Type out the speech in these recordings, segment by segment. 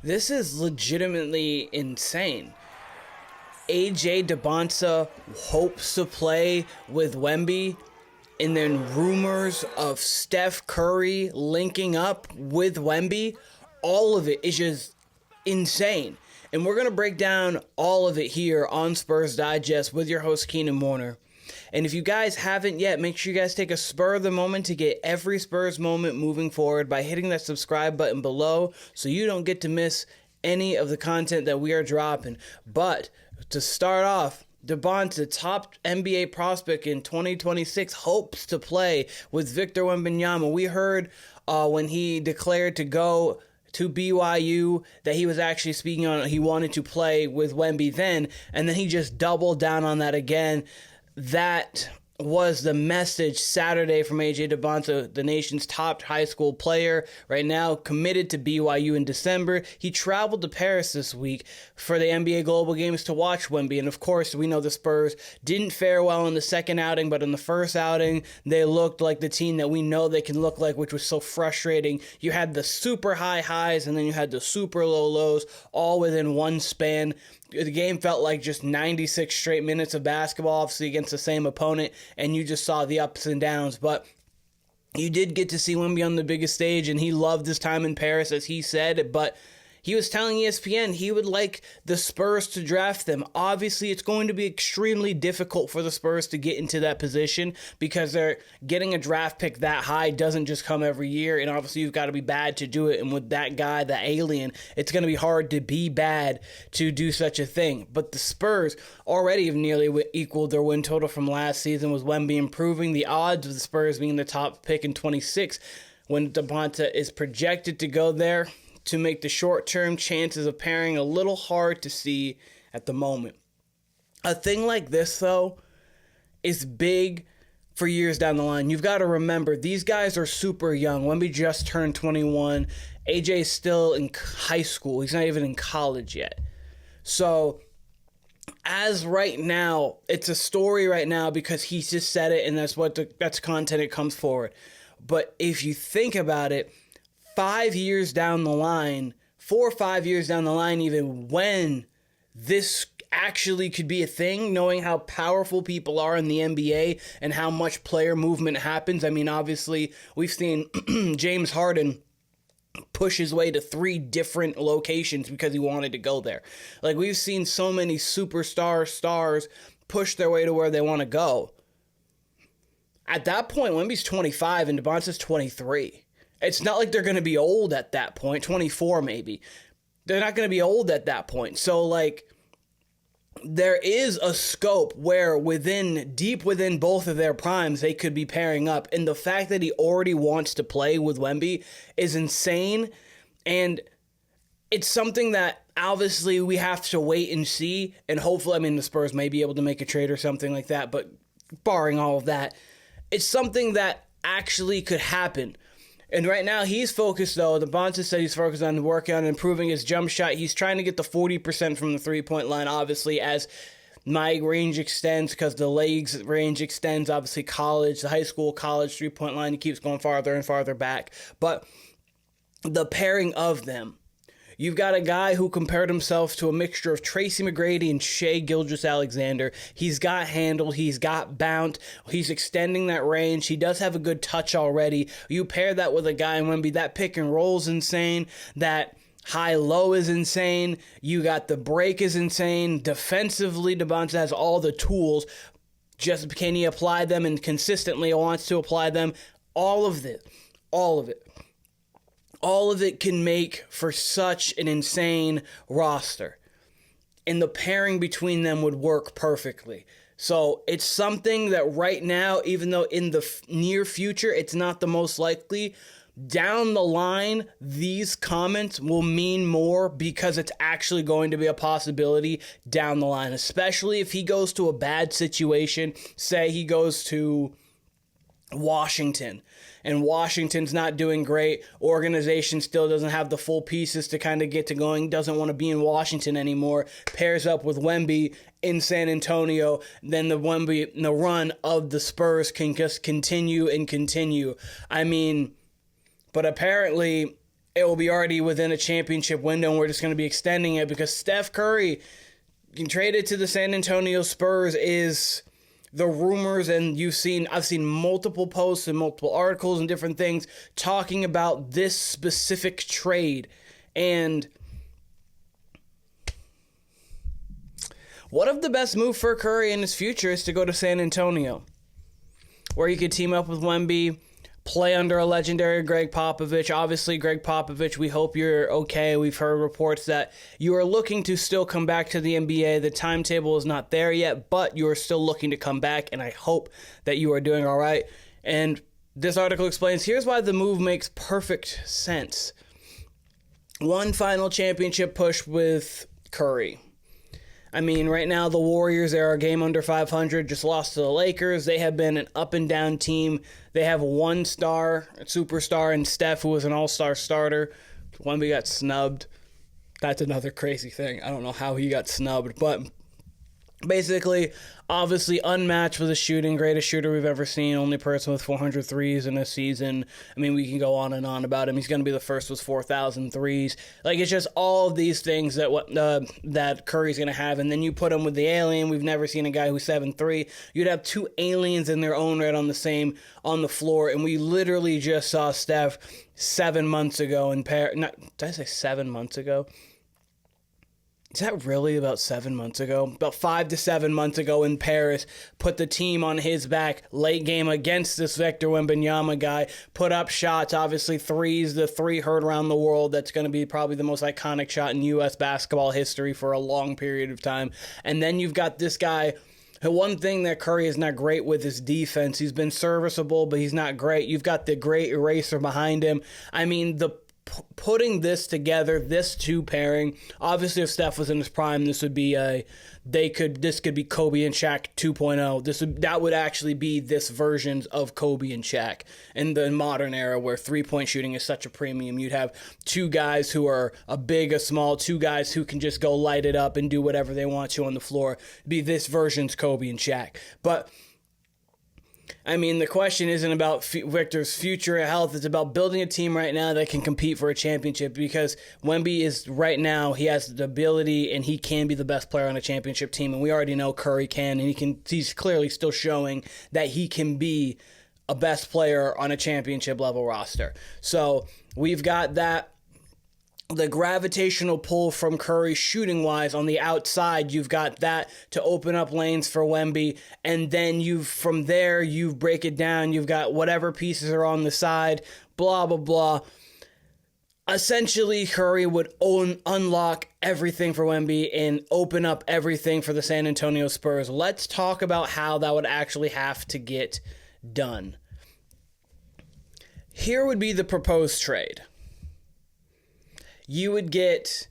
This is legitimately insane. AJ Dybantsa hopes to play with Wemby, and then rumors of Steph Curry linking up with Wemby. All of it is just insane. And we're going to break down all of it here on Spurs Digest with your host, Keenan Warner. And if you guys haven't yet, make sure you guys take a spur of the moment to get every Spurs moment moving forward by hitting that subscribe button below so you don't get to miss any of the content that we are dropping. But to start off, Dybantsa, top NBA prospect in 2026, hopes to play with Victor Wembanyama. We heard when he declared to go to BYU that he was actually speaking on he wanted to play with Wemby then, and then he just doubled down on that again. That was the message Saturday from AJ Dybantsa, the nation's top high school player, right now committed to BYU in December. He traveled to Paris this week for the NBA Global Games to watch Wemby, and of course, we know the Spurs didn't fare well in the second outing, but in the first outing, they looked like the team that we know they can look like, which was so frustrating. You had the super high highs, and then you had the super low lows, all within one span. The game felt like just 96 straight minutes of basketball, obviously against the same opponent, and you just saw the ups and downs. But you did get to see Wemby on the biggest stage, and he loved his time in Paris, as he said, but he was telling ESPN he would like the Spurs to draft them. Obviously, it's going to be extremely difficult for the Spurs to get into that position because they're getting a draft pick that high doesn't just come every year, and obviously you've got to be bad to do it. And with that guy, the alien, it's going to be hard to be bad to do such a thing. But the Spurs already have nearly equaled their win total from last season, with Wemby improving the odds of the Spurs being the top pick in 26 when Dybantsa is projected to go there, to make the short-term chances of pairing a little hard to see at the moment. A thing like this, though, is big for years down the line. You've got to remember, these guys are super young. Wemby just turned 21. AJ is still in high school. He's not even in college yet. So, as right now, it's a story right now because he's just said it, and that's content it comes forward. But if you think about it, 5 years down the line, 4 or 5 years down the line, even when this actually could be a thing, knowing how powerful people are in the NBA and how much player movement happens. I mean, obviously, we've seen James Harden push his way to 3 different locations because he wanted to go there. Like, we've seen so many superstar stars push their way to where they want to go. At that point, Wemby's 25 and Dybantsa's 23. It's not like they're going to be old at that point, 24 maybe. They're not going to be old at that point. So, like, there is a scope where deep within both of their primes, they could be pairing up. And the fact that he already wants to play with Wemby is insane. And it's something that obviously we have to wait and see. And hopefully, I mean, the Spurs may be able to make a trade or something like that. But barring all of that, it's something that actually could happen. And right now, he's focused, though. Dybantsa said he's focused on working on improving his jump shot. He's trying to get the 40% from the three-point line, obviously, as my range extends, because the league's range extends. Obviously, college, the high school, college three-point line, he keeps going farther and farther back. But the pairing of them, you've got a guy who compared himself to a mixture of Tracy McGrady and Shai Gilgeous-Alexander. He's got handle. He's got bounce. He's extending that range. He does have a good touch already. You pair that with a guy in Wemby, that pick and roll is insane. That high-low is insane. You got the break is insane. Defensively, Dybantsa has all the tools. Just can he apply them and consistently wants to apply them? All of it. All of it can make for such an insane roster. And the pairing between them would work perfectly. So it's something that right now, even though in the near future it's not the most likely, down the line, these comments will mean more because it's actually going to be a possibility down the line, especially if he goes to a bad situation. Say he goes to Washington, and Washington's not doing great. Organization still doesn't have the full pieces to kind of get to going, doesn't want to be in Washington anymore, pairs up with Wemby in San Antonio, then the run of the Spurs can just continue and continue. I mean, but apparently it will be already within a championship window, and we're just going to be extending it because Steph Curry getting traded to the San Antonio Spurs is the rumors, and I've seen multiple posts and multiple articles and different things talking about this specific trade. And what if the best move for Curry in his future is to go to San Antonio, where he could team up with Wemby, play under a legendary Gregg Popovich? Obviously, Gregg Popovich, we hope you're okay. We've heard reports that you are looking to still come back to the NBA. The timetable is not there yet, but you are still looking to come back, and I hope that you are doing all right. And this article explains, here's why the move makes perfect sense. One final championship push with Curry. I mean, right now, the Warriors, they're a game under 500, just lost to the Lakers. They have been an up-and-down team. They have one superstar, in Steph, who was an all-star starter. Wemby got snubbed. That's another crazy thing. I don't know how he got snubbed, but basically, obviously unmatched with the shooting, greatest shooter we've ever seen, only person with 400 threes in a season. I mean, we can go on and on about him. He's going to be the first with 4,000 threes. Like, it's just all of these things that Curry's going to have, and then you put him with the alien. We've never seen a guy who's 7'3". You'd have two aliens in their own right on the floor, and we literally just saw Steph 7 months ago in Paris. Did I say 7 months ago? Is that really about 7 months ago? About 5 to 7 months ago in Paris, put the team on his back, late game against this Victor Wembanyama guy, put up shots, obviously threes, the three heard around the world. That's going to be probably the most iconic shot in U.S. basketball history for a long period of time. And then you've got this guy. The one thing that Curry is not great with is defense. He's been serviceable, but he's not great. You've got the great eraser behind him. I mean, putting this together, this two pairing, obviously if Steph was in his prime, this could be Kobe and Shaq 2.0. That would actually be this versions of Kobe and Shaq in the modern era where three-point shooting is such a premium. You'd have two guys who are a big, a small, two guys who can just go light it up and do whatever they want to on the floor. Be this version's Kobe and Shaq. But I mean, the question isn't about Victor's future health. It's about building a team right now that can compete for a championship, because Wemby is right now, he has the ability and he can be the best player on a championship team. And we already know Curry can, and he's clearly still showing that he can be a best player on a championship level roster. So we've got that. The gravitational pull from Curry shooting-wise on the outside, you've got that to open up lanes for Wemby, and then from there, you break it down, you've got whatever pieces are on the side, blah, blah, blah. Essentially, Curry would unlock everything for Wemby and open up everything for the San Antonio Spurs. Let's talk about how that would actually have to get done. Here would be the proposed trade. You would get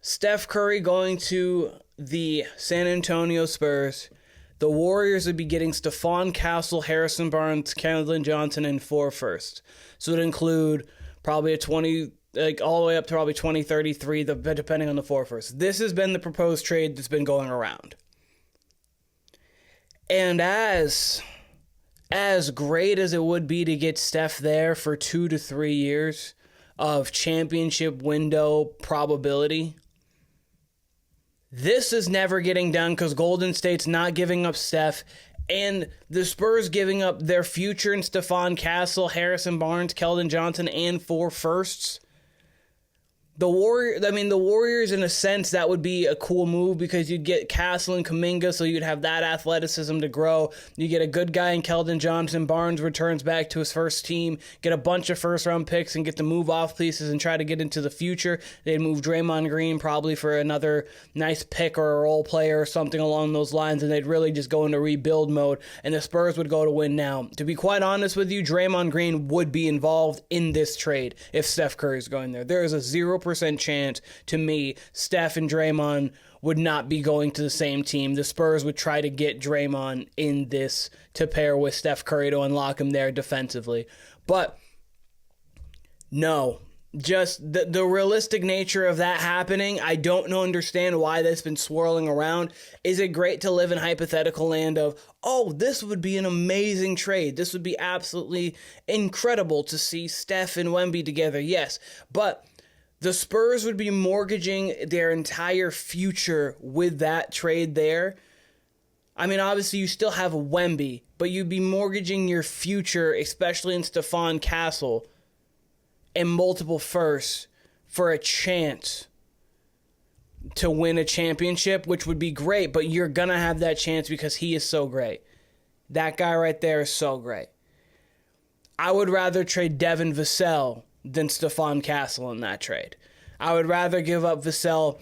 Steph Curry going to the San Antonio Spurs. The Warriors would be getting Stephon Castle, Harrison Barnes, Keldon Johnson, and 4 firsts. So it would include probably all the way up to probably 2033, depending on the 4 firsts. This has been the proposed trade that's been going around. And as great as it would be to get Steph there for 2 to 3 years of championship window probability, this is never getting done because Golden State's not giving up Steph, and the Spurs giving up their future in Stephon Castle, Harrison Barnes, Keldon Johnson, and 4 firsts. The Warriors, in a sense, that would be a cool move because you'd get Castle and Kuminga, so you'd have that athleticism to grow. You get a good guy in Keldon Johnson. Barnes returns back to his first team, get a bunch of first-round picks, and get to move off pieces and try to get into the future. They'd move Draymond Green probably for another nice pick or a role player or something along those lines, and they'd really just go into rebuild mode, and the Spurs would go to win now. To be quite honest with you, Draymond Green would be involved in this trade if Steph Curry's going there. There is a 0% chance to me Steph and Draymond would not be going to the same team. The Spurs would try to get Draymond in this to pair with Steph Curry to unlock him there defensively. But no, just the realistic nature of that happening, I don't understand why that's been swirling around. Is it great to live in hypothetical land of, oh, this would be an amazing trade. This would be absolutely incredible to see Steph and Wemby together. Yes, but the Spurs would be mortgaging their entire future with that trade there. I mean, obviously, you still have Wemby, but you'd be mortgaging your future, especially in Stephon Castle, and multiple firsts for a chance to win a championship, which would be great, but you're going to have that chance because he is so great. That guy right there is so great. I would rather trade Devin Vassell than Stephon Castle in that trade. I would rather give up Vassell,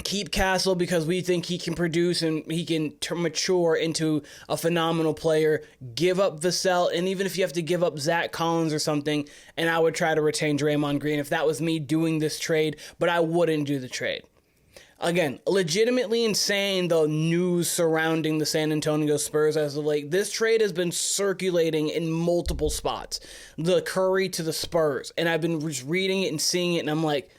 keep Castle because we think he can produce and he can mature into a phenomenal player. Give up Vassell, and even if you have to give up Zach Collins or something, and I would try to retain Draymond Green if that was me doing this trade, but I wouldn't do the trade. Again, legitimately insane, the news surrounding the San Antonio Spurs as of late. This trade has been circulating in multiple spots. The Curry to the Spurs. And I've been just reading it and seeing it, and I'm like,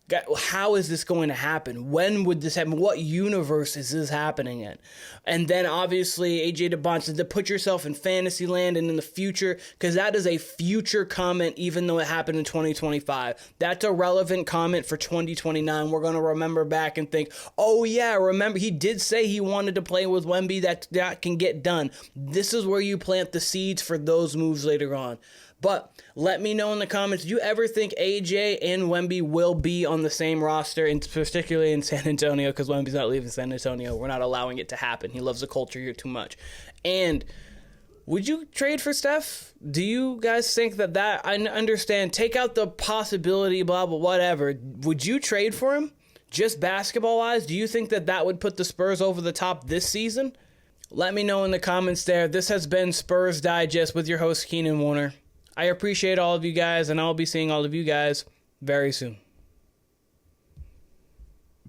God, how is this going to happen? When would this happen? What universe is this happening in? And then obviously AJ Dybantsa, to put yourself in fantasy land and in the future, because that is a future comment even though it happened in 2025. That's a relevant comment for 2029. We're going to remember back and think, oh yeah, remember he did say he wanted to play with Wemby. That can get done. This is where you plant the seeds for those moves later on. But let me know in the comments, do you ever think AJ and Wemby will be on the same roster, and particularly in San Antonio, because Wemby's not leaving San Antonio. We're not allowing it to happen. He loves the culture here too much. And would you trade for Steph? Do you guys think that I understand, take out the possibility, blah, blah, whatever. Would you trade for him? Just basketball-wise, do you think that would put the Spurs over the top this season? Let me know in the comments there. This has been Spurs Digest with your host, Keenan Warner. I appreciate all of you guys, and I'll be seeing all of you guys very soon.